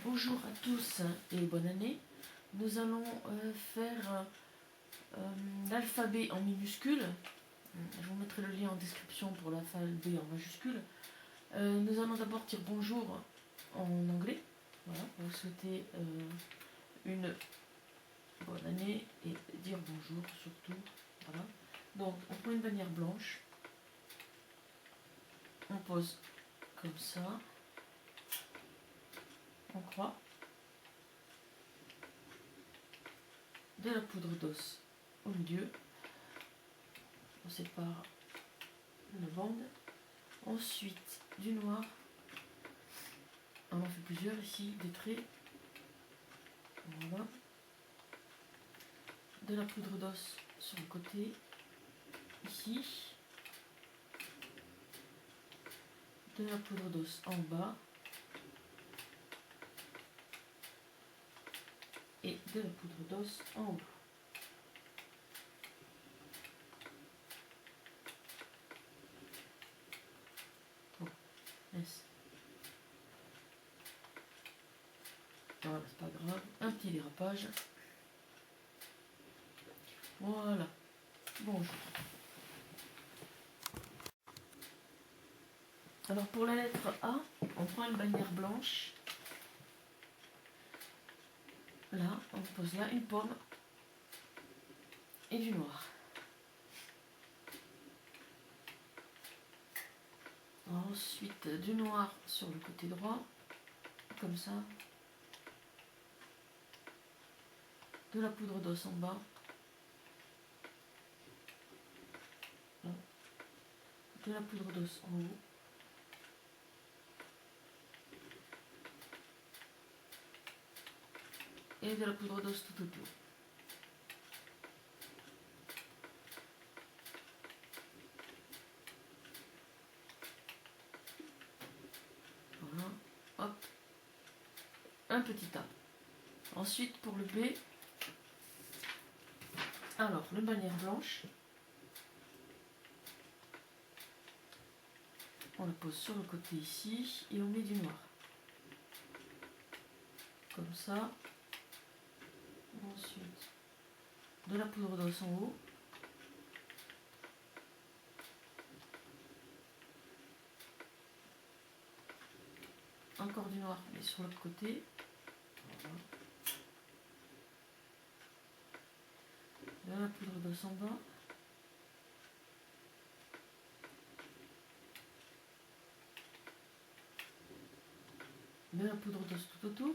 Bonjour à tous et bonne année. Nous allons faire l'alphabet en minuscule. Je vous mettrai le lien en description pour l'alphabet en majuscule. Nous allons d'abord dire bonjour en anglais. Voilà, pour vous souhaiter une bonne année et dire bonjour surtout. Voilà. Donc, on prend une bannière blanche. On pose comme ça. On croit. De la poudre d'os au milieu. On sépare la bande. Ensuite, du noir. On en fait plusieurs ici, des traits. Voilà. De la poudre d'os sur le côté. Ici. De la poudre d'os en bas. Et de la poudre d'os en haut. Bon, laisse. Voilà, c'est pas grave. Un petit dérapage. Voilà. Bonjour. Alors pour la lettre A, on prend une bannière blanche. Là, on pose là une pomme et du noir. Ensuite, du noir sur le côté droit, comme ça. De la poudre d'os en bas. Là. De la poudre d'os en haut. Et de la poudre d'os tout autour. Voilà. Hop. Un petit A. Ensuite, pour le B, alors, une bannière blanche. On la pose sur le côté ici et on met du noir. Comme ça. Ensuite, de la poudre d'os en haut. Encore du noir, mais sur l'autre côté. Voilà. De la poudre d'os en bas. De la poudre d'os tout autour.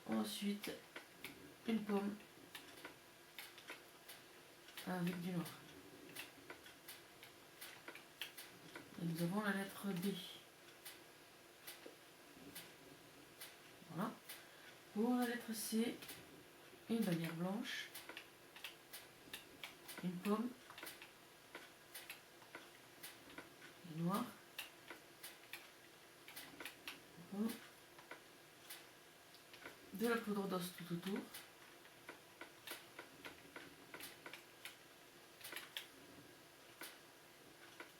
Ensuite, une pomme avec du noir. Et nous avons la lettre D. Voilà. Pour la lettre C, une bannière blanche, une pomme, du noir, de la poudre d'os tout autour,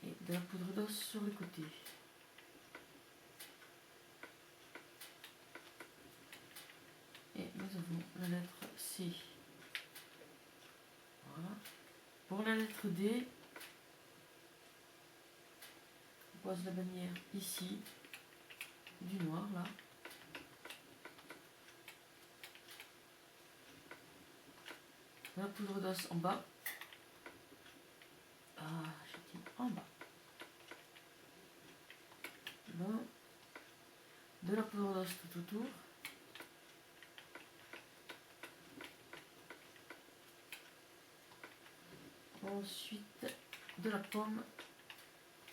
et de la poudre d'os sur le côté. Et nous avons la lettre C. Voilà. Pour la lettre D, on pose la bannière ici, du noir là. La poudre d'os en bas. Ah, j'ai dit en bas. Là. De la poudre d'os tout autour. Ensuite, de la pomme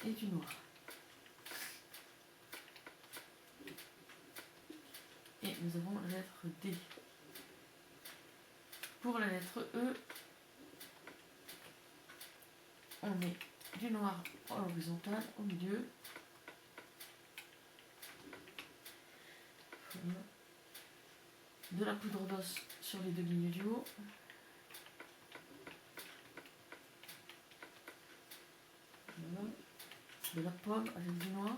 et du noir. Et nous avons la lettre D. Pour la lettre E, on met du noir à l'horizontale au milieu. De la poudre d'os sur les deux lignes du haut. de la pomme avec du noir.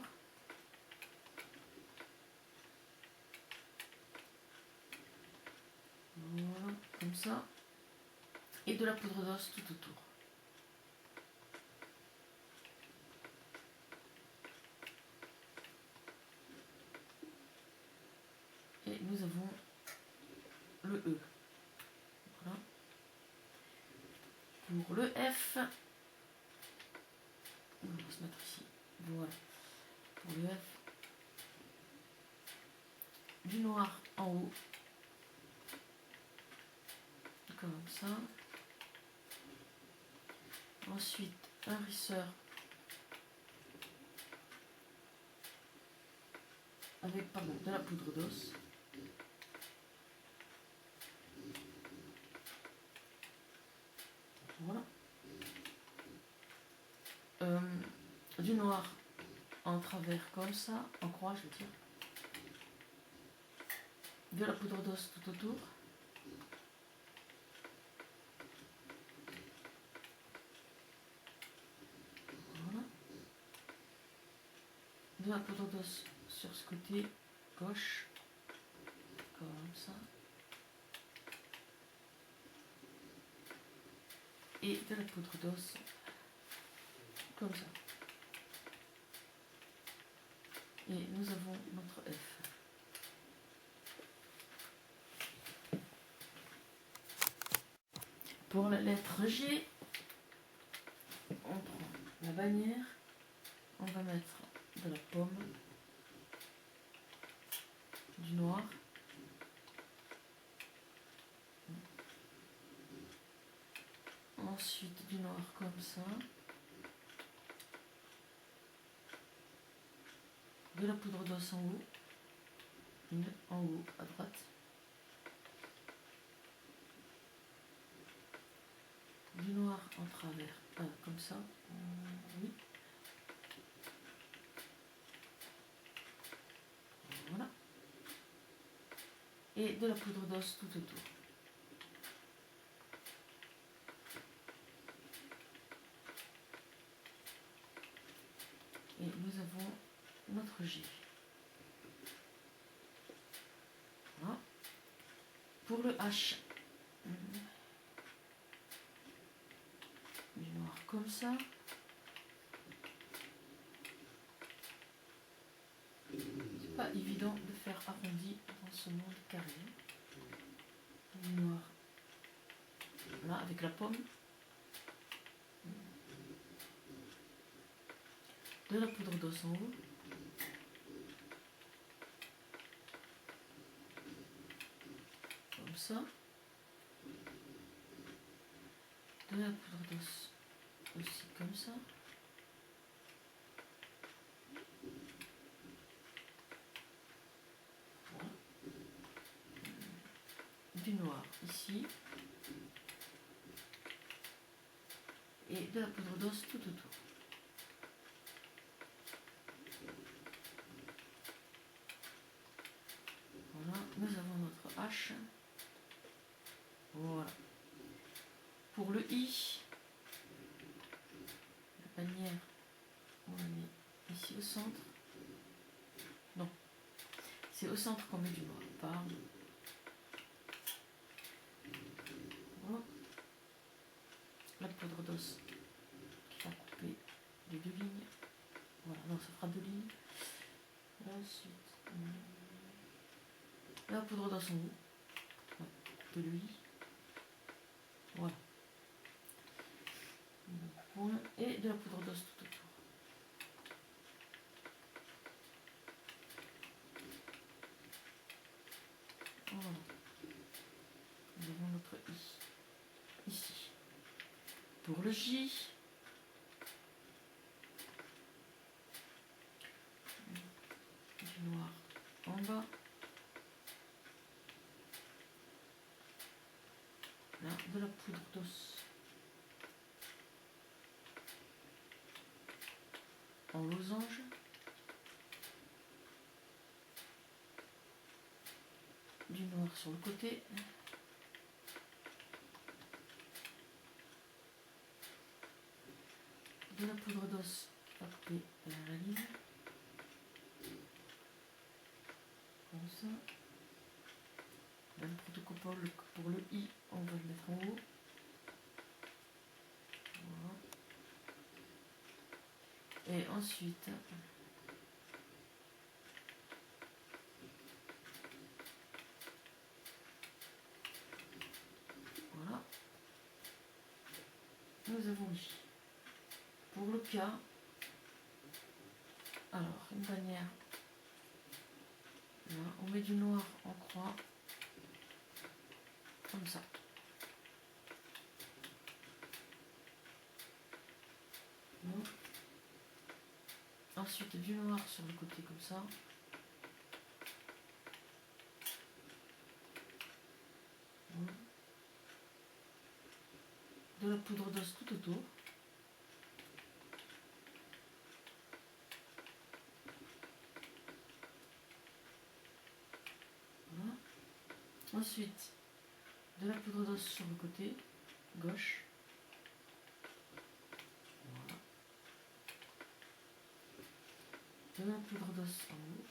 Voilà, comme ça. Et de la poudre d'os tout autour. Et nous avons le E. Voilà. Pour le F, on va se mettre ici. Voilà. Pour le F, du noir en haut. Comme ça. Ensuite, un risseur avec de la poudre d'os. Voilà. Du noir en travers comme ça, en croix je veux dire. De la poudre d'os tout autour. Voilà. De la poudre d'os sur ce côté gauche. Comme ça. Et de la poudre d'os comme ça. Et nous avons notre F. Pour la lettre G, on prend la bannière, on va mettre de la pomme, du noir, ensuite du noir comme ça, de la poudre d'os en haut, une en haut à droite, du noir en travers, comme ça, oui. Voilà. Et de la poudre d'os tout autour. Et nous avons notre G. Voilà. Pour le H, du noir comme ça. C'est pas évident de faire arrondi dans ce monde carré. Du noir. Là, avec la pomme. De la poudre d'os en haut. Comme ça. De la poudre d'os aussi comme ça. Voilà. Du noir ici. Et de la poudre d'os tout autour. Voilà, nous avons notre H. Voilà. Pour le I, la bannière, on la met ici au centre. Non, c'est au centre qu'on met du noir. Pardon. Voilà. La poudre d'os qui va couper les deux lignes. Voilà, non, ça fera deux lignes. Ensuite, la poudre d'os en haut. Ouais, couper le I. Voilà. Et de la poudre d'os tout autour. Voilà. Nous avons notre I ici. Pour le J, du noir en bas. Là, de la poudre d'os en losange. Du noir sur le côté. De la poudre d'os pas couper la ligne. Comme ça. Même protocole pour le I, on va le mettre en haut. Voilà. Et ensuite, voilà. Nous avons ici. Pour le K, alors une bannière. Là, on met du noir en croix. Comme ça. Bon. Ensuite du noir sur le côté comme ça. Bon. De la poudre d'os tout autour. Voilà. Ensuite de la poudre d'os sur le côté gauche. Voilà. De la poudre d'os en haut.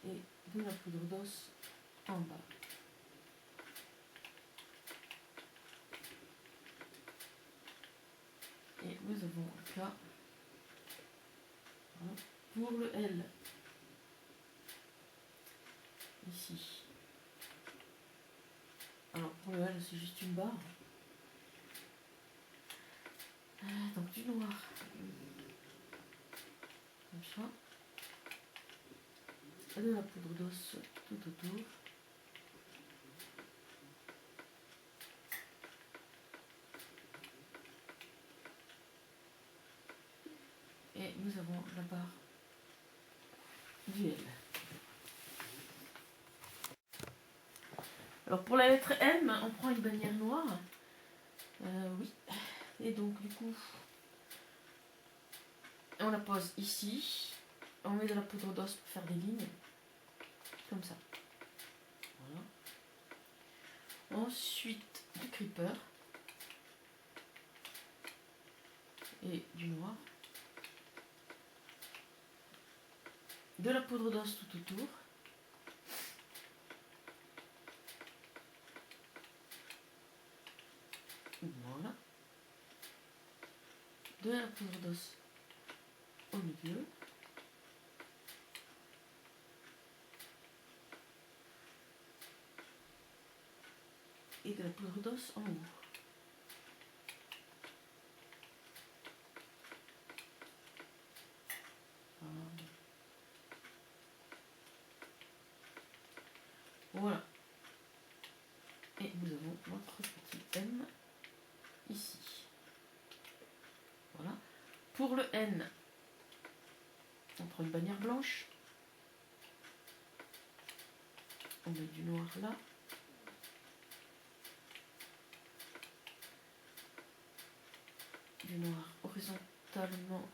Et de la poudre d'os en bas. Et nous avons le K. Voilà. Pour le L, ici. Alors pour le L, c'est juste une barre. Donc du noir. Comme ça. Et de la poudre d'os tout autour. Et nous avons la barre du L. Alors pour la lettre M, on prend une bannière noire. Oui. Et donc du coup, on la pose ici. On met de la poudre d'os pour faire des lignes. Comme ça. Voilà. Ensuite, du creeper. Et du noir. De la poudre d'os tout autour. Voilà. De la poudre d'os au milieu. Et de la poudre d'os en haut. Voilà. Et nous avons notre petit M ici. Voilà. Pour le N, on prend une bannière blanche. On met du noir là. Du noir horizontalement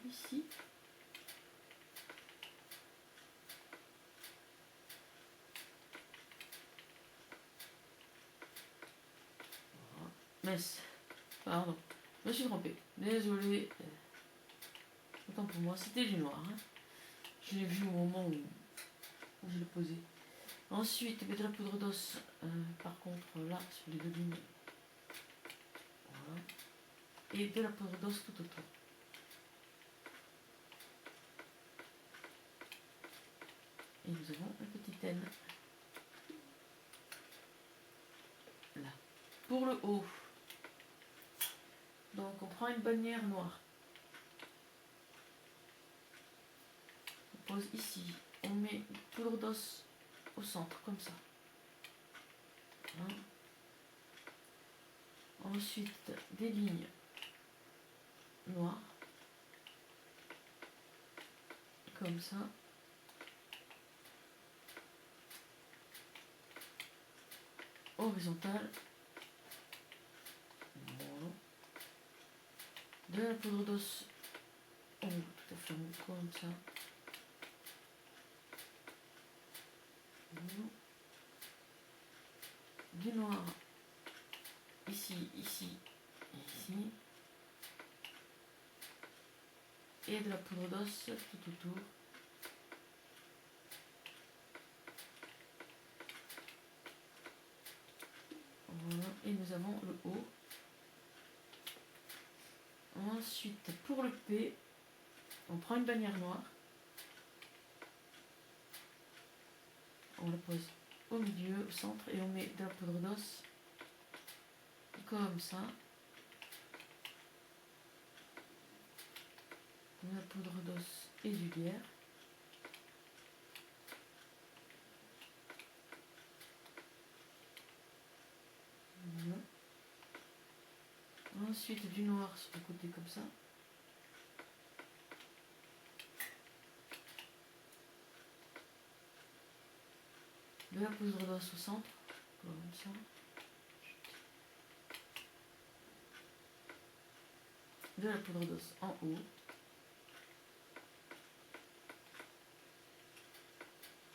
ici. Mince, pardon, je me suis trompée, désolé. Autant pour moi, c'était du noir. Hein. Je l'ai vu au moment où je l'ai posé. Ensuite, mettre de la poudre d'os, par contre, là, sur les deux lignes. Voilà. Et de la poudre d'os tout autour. Et nous avons un petit N. Là. Pour le haut. Donc on prend une bannière noire. On pose ici. On met une poudre d'os au centre, comme ça. Voilà. Ensuite, des lignes noires. Comme ça. Horizontale. Voilà. De la poudre d'os en haut, tout à fait en haut, comme ça. Voilà. Du noir ici, ici, ici. Et de la poudre d'os tout autour. Voilà, et nous avons le haut. Ensuite, pour le P, on prend une bannière noire. On la pose au milieu, au centre, et on met de la poudre d'os comme ça. De la poudre d'os et du lierre. Voilà. Ensuite, du noir sur le côté comme ça. De la poudre d'os au centre, comme ça. De la poudre d'os en haut.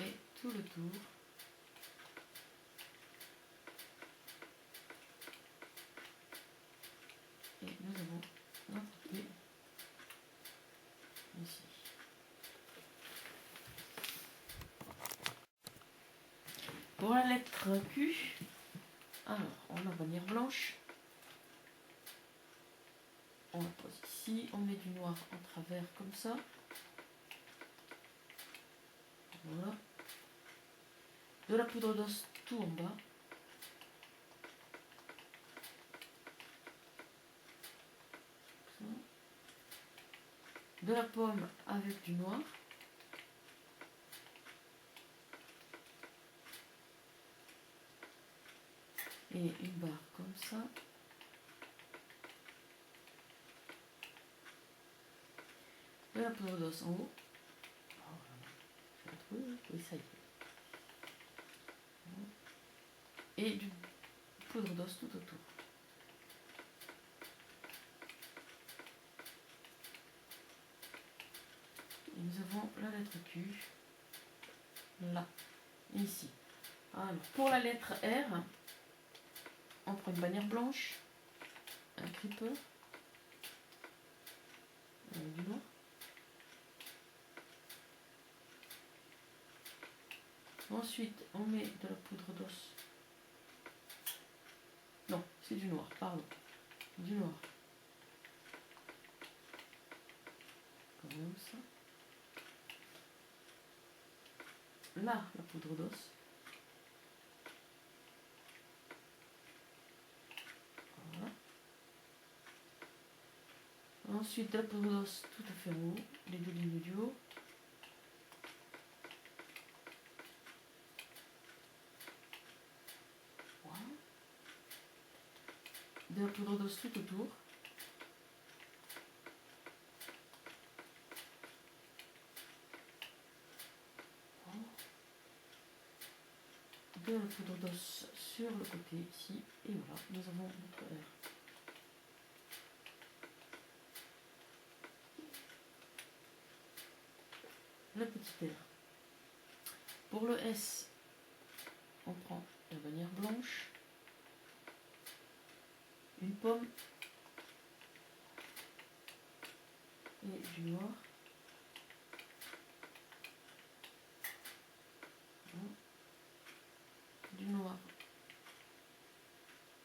Et tout le tour. Et nous avons notre P ici. Pour la lettre Q, alors on a bannière blanche. On la pose ici, on met du noir en travers comme ça. Voilà. De la poudre d'os tout en bas. Ça. De la pomme avec du noir. Et une barre comme ça. De la poudre d'os en haut. Oui, ça y est. Et du poudre d'os tout autour. Et nous avons la lettre Q là, ici. Alors, pour la lettre R, on prend une bannière blanche, un creeper, du noir. Ensuite, on met de la poudre d'os. Non, c'est du noir, pardon. Du noir. Comme ça. Là, la poudre d'os. Voilà. Ensuite, la poudre d'os tout à fait en haut, les deux lignes du haut. Voilà. De la poudre d'os tout autour. De la poudre d'os sur le côté ici. Et voilà, nous avons notre R. La petite R. Pour le S, on prend la bannière blanche, une pomme et du noir. Voilà. Du noir.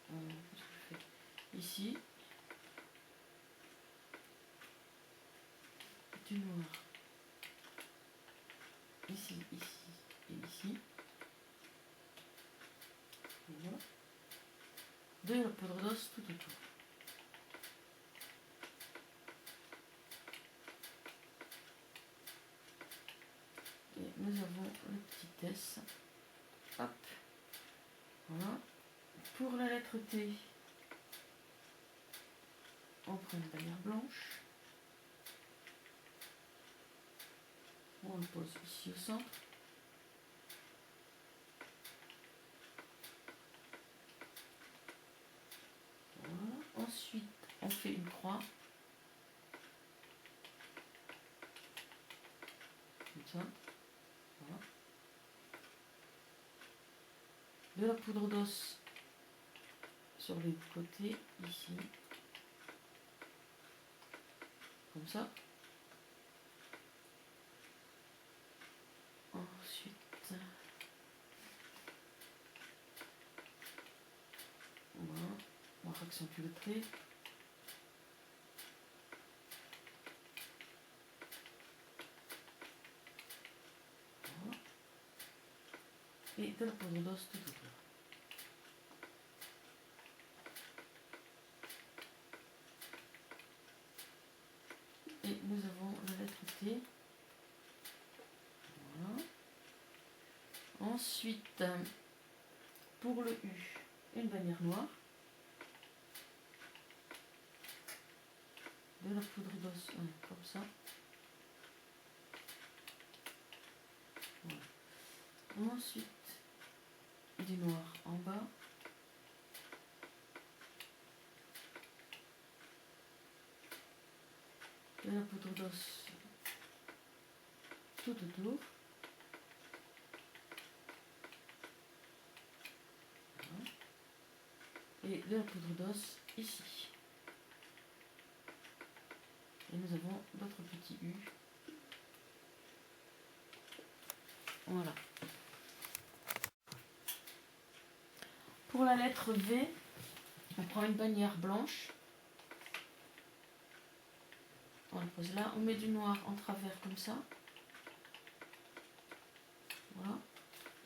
Qu'est-ce que je fais ici. Du noir. Ici, ici et ici. Voilà. De la poudre d'os tout autour. Et nous avons le petit S. Hop. Voilà. Pour la lettre T, on prend une bannière blanche. On le pose ici au centre. Voilà. Ensuite, on fait une croix. Comme ça. Voilà. De la poudre d'os sur les côtés, ici. Comme ça. Ensuite, voilà, on va accentuer le trait. Voilà. Et de la poudre d'os tout autour. Et nous avons la lettre T. Voilà. Ensuite, pour le U, une bannière noire. De la poudre d'os, comme ça. Voilà. Ensuite, du noir en bas. De la poudre d'os tout autour. Voilà. Et de la poudre d'os ici. Et nous avons d'autres petits U. Voilà. Pour la lettre V, on prend une bannière blanche. On la pose là. On met du noir en travers comme ça. Voilà.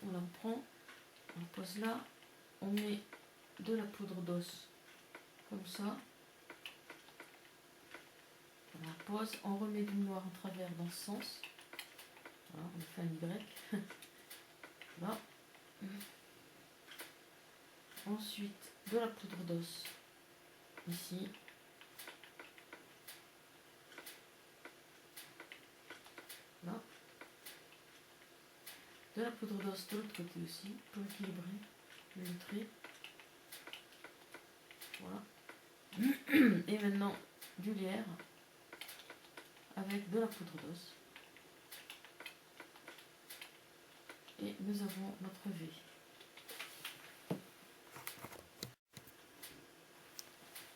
On la prend. On la pose là. On met de la poudre d'os comme ça. On la pose. On remet du noir en travers dans ce sens. Voilà. On fait un Y. Là. Ensuite, de la poudre d'os ici. Là. De la poudre d'os de l'autre côté aussi, pour équilibrer le trait. Voilà. Et maintenant, du lierre avec de la poudre d'os. Et nous avons notre V.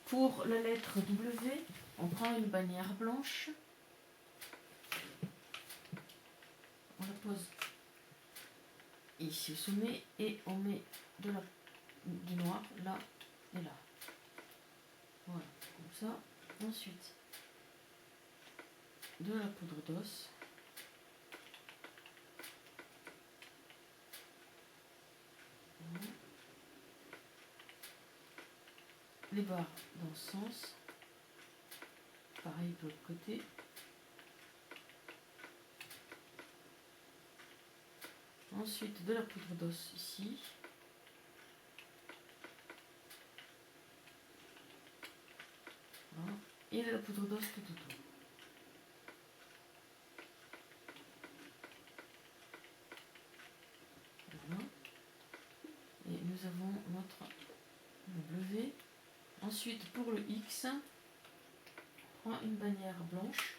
Pour la lettre W, on prend une bannière blanche. On la pose ici au sommet et on met du noir là et là. Voilà, comme ça. Ensuite, de la poudre d'os. Voilà. Les barres dans ce sens. Pareil de l'autre côté. Ensuite, de la poudre d'os ici. Voilà. Et de la poudre d'os tout autour. Voilà. Et nous avons notre W. Ensuite, pour le X, on prend une bannière blanche.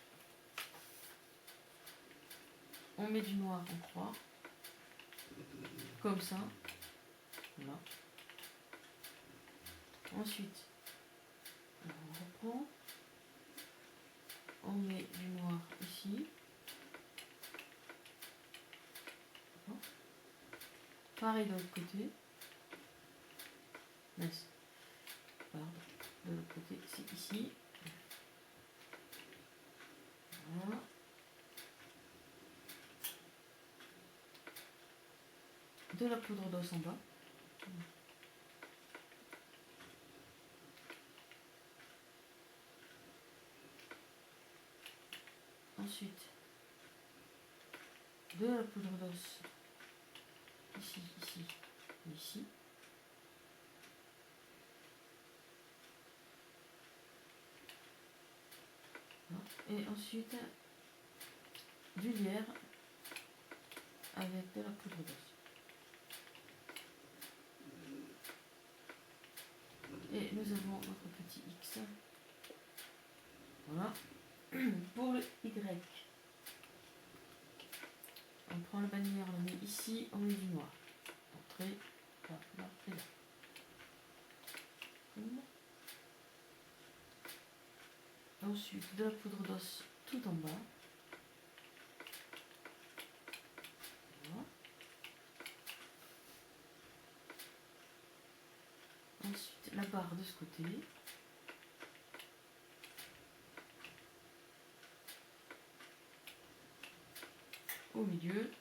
On met du noir en croix. Comme ça. Voilà. Ensuite, on reprend. On met du noir ici. Voilà. Pareil de l'autre côté. Nice. Pardon. De l'autre côté, c'est ici. Voilà. De la poudre d'os en bas. Ensuite, de la poudre d'os ici, ici, ici. Voilà. Et ensuite, du lierre avec de la poudre d'os. Et nous avons notre petit X. Voilà. Pour le Y, on prend la bannière, on la met ici, on met du noir. Entrée, là, là et là. Ensuite, de la poudre d'os tout en bas. Voilà. Ensuite, la barre de ce côté. Au milieu.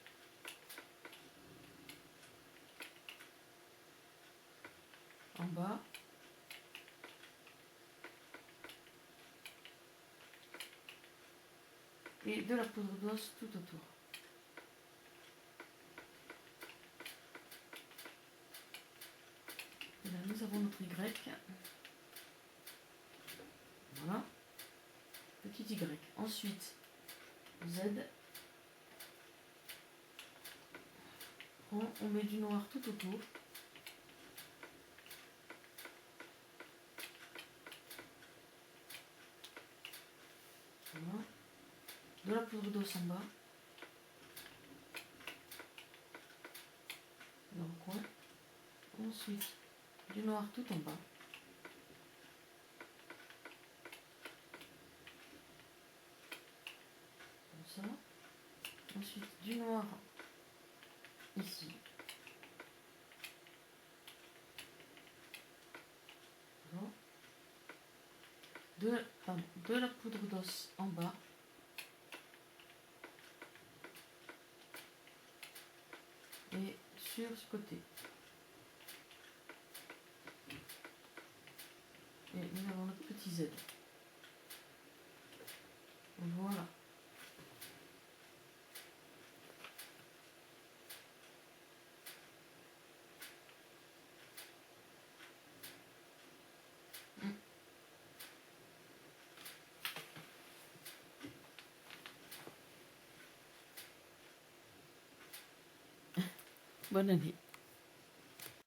En bas. Et de la poudre d'os tout autour. Et là, nous avons notre Y. Voilà. Petit Y. Ensuite, Z. On met du noir tout autour. Voilà. De la poudre d'os en bas. Dans le coin. Ensuite, du noir tout en bas. Comme ça. Ensuite, du noir ici. Voilà. De la poudre d'os en bas. Et sur ce côté. Et nous avons notre petit Z. Voilà. Bonne année.